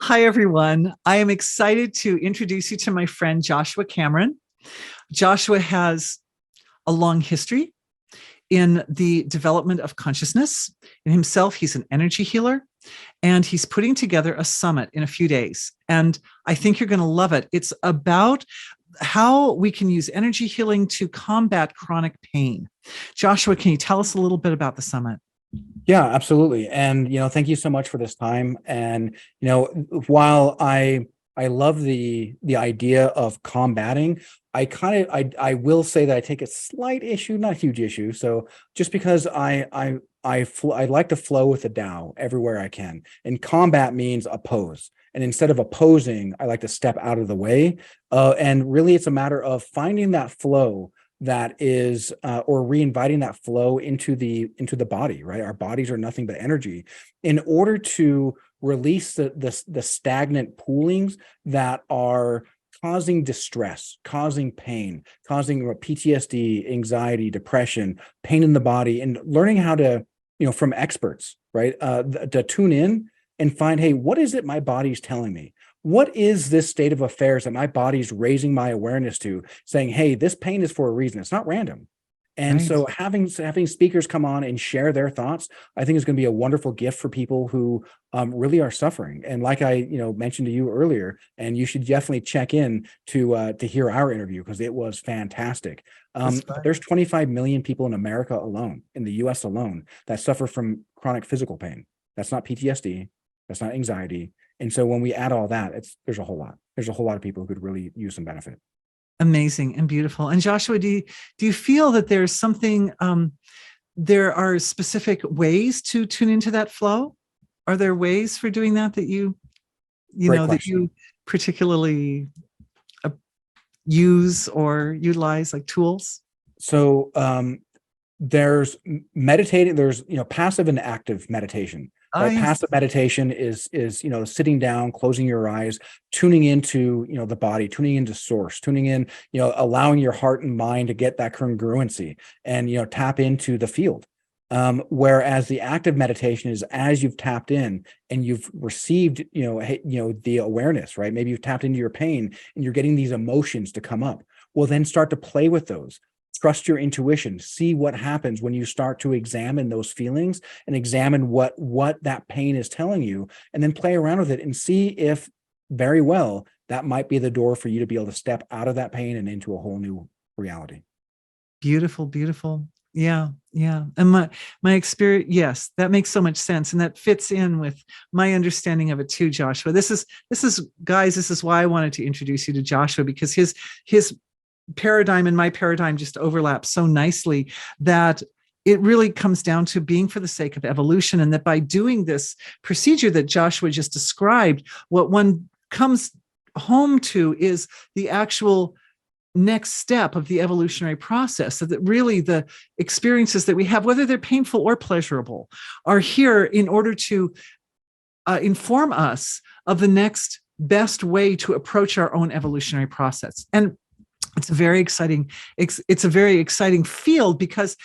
Hi, everyone. I am excited to introduce you to my friend Joshua Cameron. Joshua has a long history in the development of consciousness. In himself, he's an energy healer, and he's putting together a summit in a few days. And I think you're going to love it. It's about how we can use energy healing to combat chronic pain. Joshua, can you tell us a little bit about the summit? Yeah, absolutely. And thank you so much for this time. And while I love the idea of combating, I will say that I take a slight issue, not a huge issue. So just because I like to flow with the Tao everywhere I can, and combat means oppose. And instead of opposing, I like to step out of the way. And really, it's a matter of finding that flow that is or reinviting that flow into the body, right? Our bodies are nothing but energy. In order to release the stagnant poolings that are causing distress, causing pain, causing PTSD, anxiety, depression, pain in the body, and learning how to, from experts, right, to tune in and find, hey, what is it my body's telling me? What is this state of affairs that my body's raising my awareness to, saying, hey, this pain is for a reason. It's not random. And Right. so having speakers come on and share their thoughts, I think is going to be a wonderful gift for people who really are suffering. And like I, mentioned to you earlier, and you should definitely check in to hear our interview because it was fantastic. That's But fun. there's 25 million people in America alone, in the U.S. alone, that suffer from chronic physical pain. That's not PTSD. That's not anxiety. And so when we add all that, there's a whole lot. There's a whole lot of people who could really use some benefit. Amazing and beautiful. And Joshua, do you feel that there's something, there are specific ways to tune into that flow? Are there ways for doing that Great that question. you particularly uh, use or utilize, like tools? So there's meditating, there's passive and active meditation. Ah, Right. yes. Passive meditation is sitting down, closing your eyes, tuning into the body, tuning into source, tuning in, allowing your heart and mind to get that congruency and tap into the field. Whereas the active meditation is as you've tapped in and you've received, the awareness, right? Maybe you've tapped into your pain and you're getting these emotions to come up. Well, then start to play with those. Trust your intuition. See what happens when you start to examine those feelings and examine what that pain is telling you, and then play around with it and see if very well that might be the door for you to be able to step out of that pain and into a whole new reality. Beautiful, beautiful. Yeah, yeah. And my experience, yes, that makes so much sense. And that fits in with my understanding of it too, Joshua. This is guys, this is why I wanted to introduce you to Joshua, because his paradigm and my paradigm just overlap so nicely that it really comes down to being for the sake of evolution. And that by doing this procedure that Joshua just described, what one comes home to is the actual next step of the evolutionary process, so that really the experiences that we have, whether they're painful or pleasurable, are here in order to inform us of the next best way to approach our own evolutionary process. And it's a very exciting, it's a very exciting field, because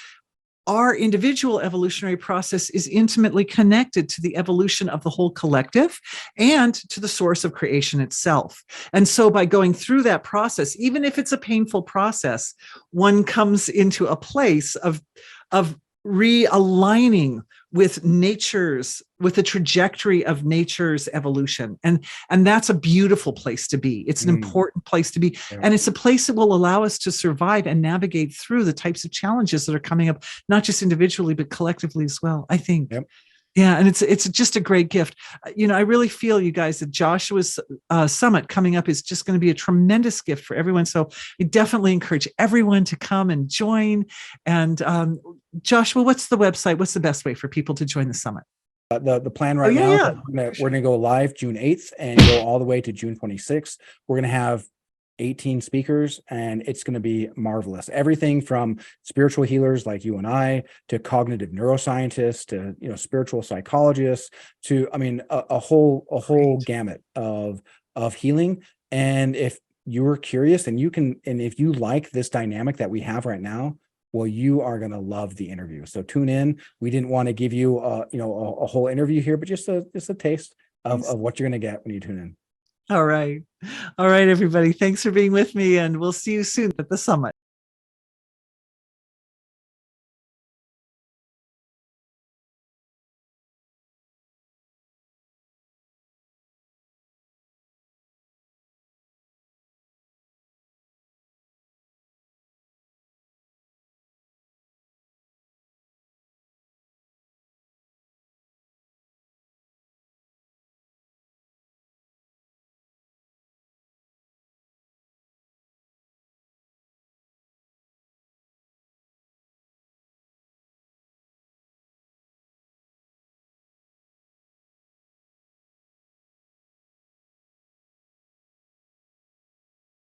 our individual evolutionary process is intimately connected to the evolution of the whole collective and to the source of creation itself. And so by going through that process, even if it's a painful process, one comes into a place of realigning with the trajectory of nature's evolution. And that's a beautiful place to be. It's an Mm, important place to be. yeah. And it's a place that will allow us to survive and navigate through the types of challenges that are coming up, not just individually, but collectively as well, I think. Yep. Yeah, and it's just a great gift. I really feel, you guys, that Joshua's summit coming up is just going to be a tremendous gift for everyone. So I definitely encourage everyone to come and join. And Joshua, what's the website? What's the best way for people to join the summit? The plan Oh right yeah, now is yeah, that for we're sure. gonna go live June 8th and go all the way to June 26th. We're gonna have 18 speakers, and it's going to be marvelous. Everything from spiritual healers like you and I, to cognitive neuroscientists, to spiritual psychologists, to a whole Great. gamut of healing. And if you're curious and if you like this dynamic that we have right now, well, you are going to love the interview. So tune in. We didn't want to give you a whole interview here, but just a taste. of what you're going to get when you tune in. All right. All right, everybody. Thanks for being with me, and we'll see you soon at the summit.